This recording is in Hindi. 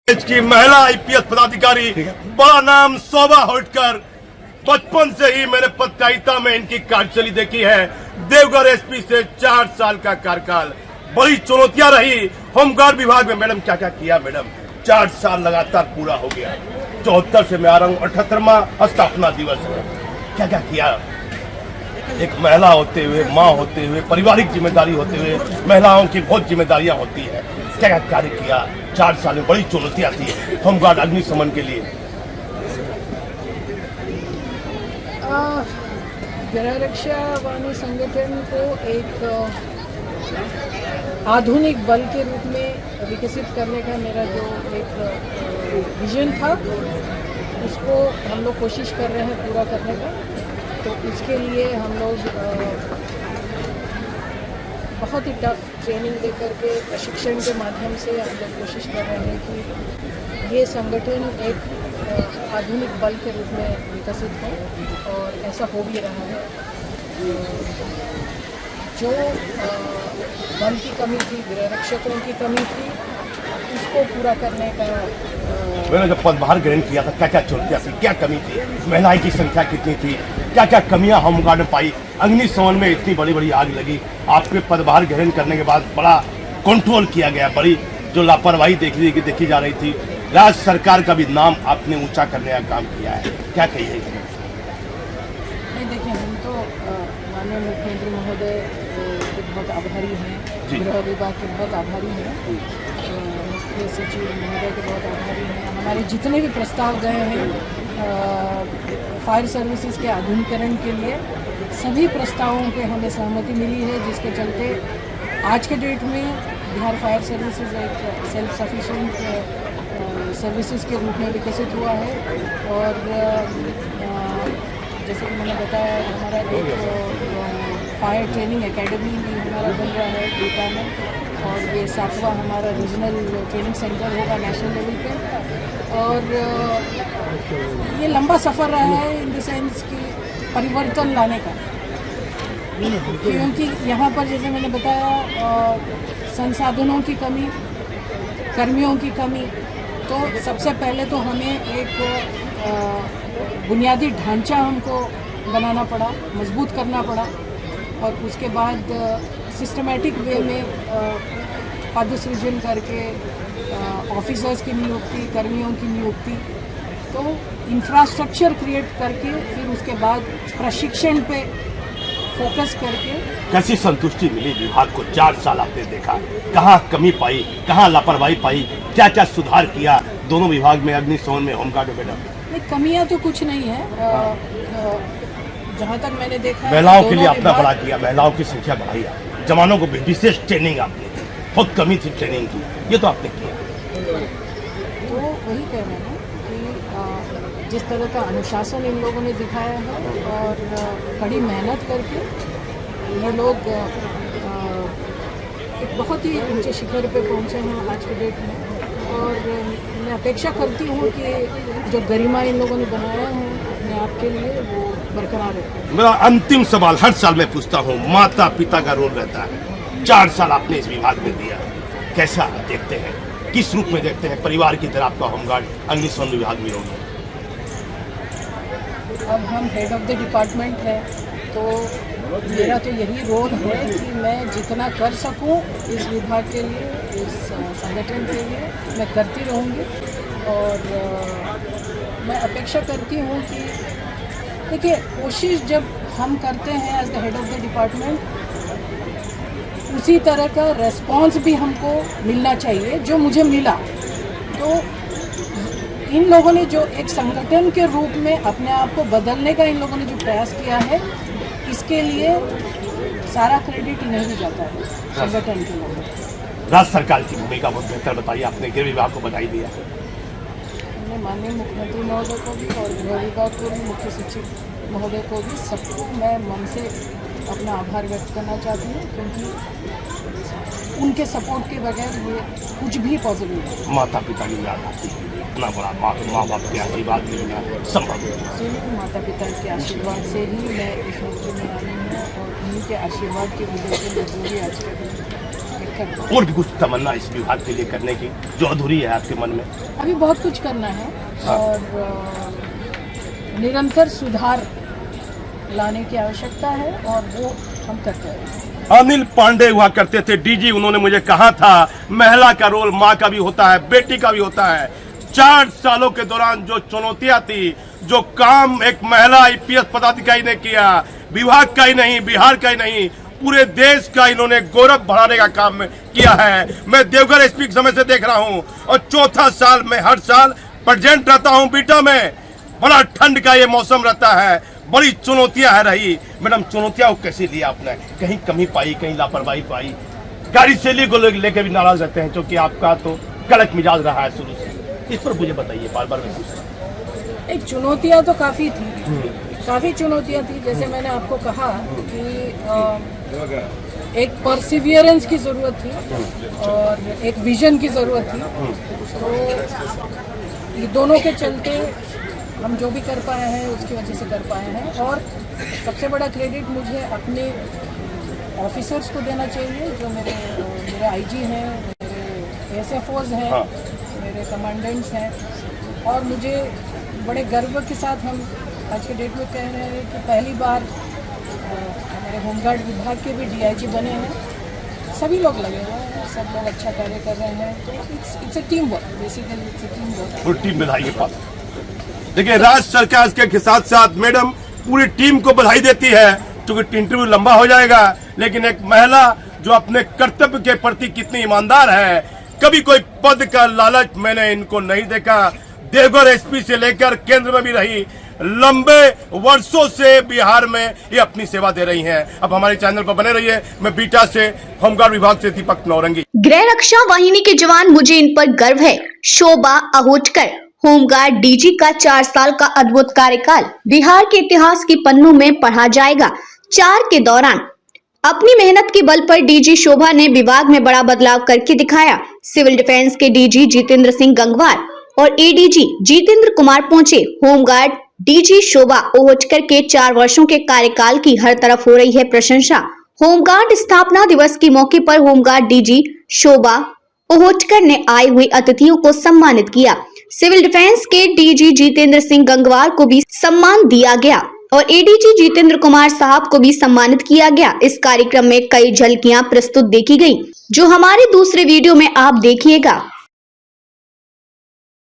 देश की महिला आईपीएस पदाधिकारी, बड़ा नाम शोभा होटकर। बचपन से ही मैंने पत्रकारिता में इनकी कार्यशैली देखी है। देवघर एसपी से 4 साल का कार्यकाल, बड़ी चुनौतियां रही। होमगार्ड विभाग में मैडम क्या क्या किया मैडम? 4 साल लगातार पूरा हो गया। 74 से मैं आ रहा हूँ, 78वां स्थापना दिवस है। क्या क्या किया? एक महिला होते हुए, माँ होते हुए, पारिवारिक जिम्मेदारी होते हुए, महिलाओं की बहुत जिम्मेदारियां होती है। क्या क्या कार्य किया? 4 साल में बड़ी चुनौतियां थी होमगार्ड अग्निशमन के लिए। गृह रक्षा वाहिनी संगठन को एक आधुनिक बल के रूप में विकसित करने का मेरा जो एक विजन था, उसको हम लोग कोशिश कर रहे हैं पूरा करने का। तो इसके लिए हम लोग बहुत ही टफ ट्रेनिंग दे करके, प्रशिक्षण के माध्यम से हम लोग कोशिश कर रहे हैं कि ये संगठन एक आधुनिक बल के रूप में विकसित हो, और ऐसा हो भी रहा है। जो बल की कमी थी, गृह रक्षकों की कमी थी, उसको पूरा करने का मैंने जब पदभार ग्रहण किया था, क्या क्या चुनौतियां थी, क्या कमी थी, महिलाएं की संख्या कितनी थी, क्या क्या कमियां होमगार्ड में पाई, अग्निशमन में इतनी बड़ी बड़ी आग लगी। आपके पदभार ग्रहण करने के बाद बड़ा कंट्रोल किया गया, बड़ी जो लापरवाही देखी जा रही थी, राज्य सरकार का भी नाम आपने ऊंचा करने का काम किया है। क्या कहिए? नहीं, देखिए, हम तो माननीय मुख्यमंत्री महोदय के बहुत आभारी हैं, गृह विभाग के बहुत आभारी हैं, मुख्य सचिव महोदय के बहुत आभारी हैं। हमारे जितने भी प्रस्ताव गए हैं फायर सर्विसेज के आधुनिकीकरण के लिए, सभी प्रस्तावों पे हमें सहमति मिली है, जिसके चलते आज के डेट में बिहार फायर सर्विसेज एक सेल्फ सफिशिएंट सर्विसेज के रूप में विकसित हुआ है। और जैसे कि मैंने बताया, हमारा एक फायर ट्रेनिंग एकेडमी भी हमारा बन रहा है कोटा में, और ये 7वां हमारा रीजनल ट्रेनिंग सेंटर होगा नेशनल लेवल पे। और ये लंबा सफ़र रहा है इन द सेंस कि परिवर्तन लाने का, क्योंकि यहाँ पर जैसे मैंने बताया संसाधनों की कमी, कर्मियों की कमी। तो सबसे पहले तो हमें एक बुनियादी ढांचा हमको बनाना पड़ा, मजबूत करना पड़ा, और उसके बाद सिस्टमैटिक वे में पद सृजन करके ऑफिसर्स की नियुक्ति, कर्मियों की नियुक्ति, तो इंफ्रास्ट्रक्चर क्रिएट करके फिर उसके बाद प्रशिक्षण पे फोकस करके। कैसी संतुष्टि मिली विभाग को? 4 साल आपने देखा, कहाँ कमी पाई, कहाँ लापरवाही पाई, क्या क्या सुधार किया दोनों विभाग में, अग्निशमन में, होमगार्ड में? नहीं, कमियां तो कुछ नहीं है। जहाँ तक मैंने देखा, महिलाओं के लिए अपना बड़ा किया, महिलाओं की संख्या बढ़ाई, जवानों को विशेष ट्रेनिंग आपने दी, बहुत कमी थी ट्रेनिंग की, ये तो आपने किया। तो वही कह रहे हैं कि जिस तरह का अनुशासन इन लोगों ने दिखाया है, और कड़ी मेहनत करके ये लोग एक बहुत ही ऊंचे शिखर पे पहुंचे हैं आज के डेट में। और मैं अपेक्षा करती हूँ कि जो गरिमा इन लोगों ने बनाया है अपने आप के लिए, वो बरकरार रहे। मेरा अंतिम सवाल हर साल मैं पूछता हूँ, माता पिता का रोल रहता है। 4 साल आपने इस विभाग में दिया, कैसा देखते हैं, किस रूप में देखते हैं परिवार की तरह आपका होमगार्ड अग्निशमन विभाग में होगा? अब हम हेड ऑफ द डिपार्टमेंट है, तो मेरा तो यही रोल है कि मैं जितना कर सकूं इस विभाग के लिए, इस संगठन के लिए, मैं करती रहूंगी। और मैं अपेक्षा करती हूं कि देखिए, कोशिश जब हम करते हैं as the head of the department, उसी तरह का रेस्पॉन्स भी हमको मिलना चाहिए जो मुझे मिला। तो इन लोगों ने जो एक संगठन के रूप में अपने आप को बदलने का इन लोगों ने जो प्रयास किया है, इसके लिए सारा क्रेडिट इन्हें भी जाता है, संगठन के लोगों को। राज्य सरकार की भूमिका बहुत बेहतर बताइए, आपने गृह विभाग को बधाई दिया। मैंने माननीय मुख्यमंत्री महोदय को भी, और गृह विभाग को भी, मुख्य सचिव महोदय को भी, सबको मैं मन से अपना आभार व्यक्त करना चाहती हूँ, क्योंकि उनके सपोर्ट के बगैर ये कुछ भी पॉसिबल नहीं। माता पिता की याद आती है, इतना बड़ा माँ बाप के आशीर्वाद मिलना संभव है। माता पिता के आशीर्वाद से ही मैं इस नौकरी में आई हूँ, और उन्हीं के आशीर्वाद की वजह से मैं जो भी आज के दिन एक करना। और भी कुछ तमन्ना इस विभाग के लिए करने की जो अधूरी है आपके मन में? अभी बहुत कुछ करना है और निरंतर सुधार लाने की आवश्यकता है और वो हम करते हैं। अनिल पांडे हुआ करते थे डीजी, उन्होंने मुझे कहा था महिला का रोल माँ का भी होता है, बेटी का भी होता है। 4 सालों के दौरान जो चुनौतियां थी, जो काम एक महिला आईपीएस पदाधिकारी ने किया, विभाग का ही नहीं, बिहार का ही नहीं, पूरे देश का इन्होंने गौरव बढ़ाने का काम किया है। मैं देवघर एसपी के समय से देख रहा हूं और चौथा साल में हर साल प्रेजेंट रहता हूं बीटा में। बड़ा ठंड का ये मौसम रहता है, बड़ी चुनौतियां है रही। मैडम, चुनौतियां को कैसे लिया आपने? कहीं कमी पाई, कहीं लापरवाही पाई? गाड़ी शैली को लेकर भी नाराज रहते हैं क्योंकि आपका तो कड़क मिजाज रहा है शुरू से, इस पर मुझे बताइए। बार बार एक चुनौतियां तो काफ़ी थी, काफ़ी चुनौतियां थी। जैसे मैंने आपको कहा कि एक परसिवियरेंस की ज़रूरत थी और एक विजन की ज़रूरत थी। तो ये दोनों के चलते हम जो भी कर पाए हैं उसकी वजह से कर पाए हैं। और सबसे बड़ा क्रेडिट मुझे अपने ऑफिसर्स को देना चाहिए, जो मेरे आईजी हैं, मेरे एसएफओज हैं, मेरे कमांडेंट्स हैं। और मुझे बड़े गर्व के साथ हम आज के डेट में कह रहे हैं कि पहली बार हमारे होमगार्ड विभाग के भी डीआईजी बने हैं। सभी लोग लगे हुए हैं, सब लोग अच्छा कार्य कर रहे हैं। तो it's a team work, basically it's a team work. और टीम बधाई के पास देखिए, राज्य सरकार के साथ साथ मैडम पूरी टीम को बधाई देती है क्योंकि इंटरव्यू लंबा हो जाएगा। लेकिन एक महिला जो अपने कर्तव्य के प्रति कितनी ईमानदार है, कभी कोई पद का लालच मैंने इनको नहीं देखा। देवघर एसपी से लेकर केंद्र में भी रही, लंबे वर्षों से बिहार में ये अपनी सेवा दे रही हैं। अब हमारे चैनल पर बने रहिए। मैं बीटा से होमगार्ड विभाग से दीपक नौरंगी। गृह रक्षा वाहिनी के जवान, मुझे इन पर गर्व है। शोभा अहोटकर, होमगार्ड डीजी का 4 साल का अद्भुत कार्यकाल बिहार के इतिहास के पन्नों में पढ़ा जाएगा। 4 के दौरान अपनी मेहनत के बल पर डीजी शोभा ने विभाग में बड़ा बदलाव करके दिखाया। सिविल डिफेंस के डीजी जितेंद्र सिंह गंगवार और एडीजी जितेंद्र कुमार पहुंचे। होमगार्ड डीजी शोभा ओहोटकर के 4 वर्षों के कार्यकाल की हर तरफ हो रही है प्रशंसा। होमगार्ड स्थापना दिवस के मौके पर होमगार्ड डीजी शोभा ओहोटकर ने आए हुए अतिथियों को सम्मानित किया। सिविल डिफेंस के डीजी जितेंद्र सिंह गंगवार को भी सम्मान दिया गया और एडीजी जितेंद्र कुमार साहब को भी सम्मानित किया गया। इस कार्यक्रम में कई झलकियां प्रस्तुत देखी गयी, जो हमारे दूसरे वीडियो में आप देखिएगा।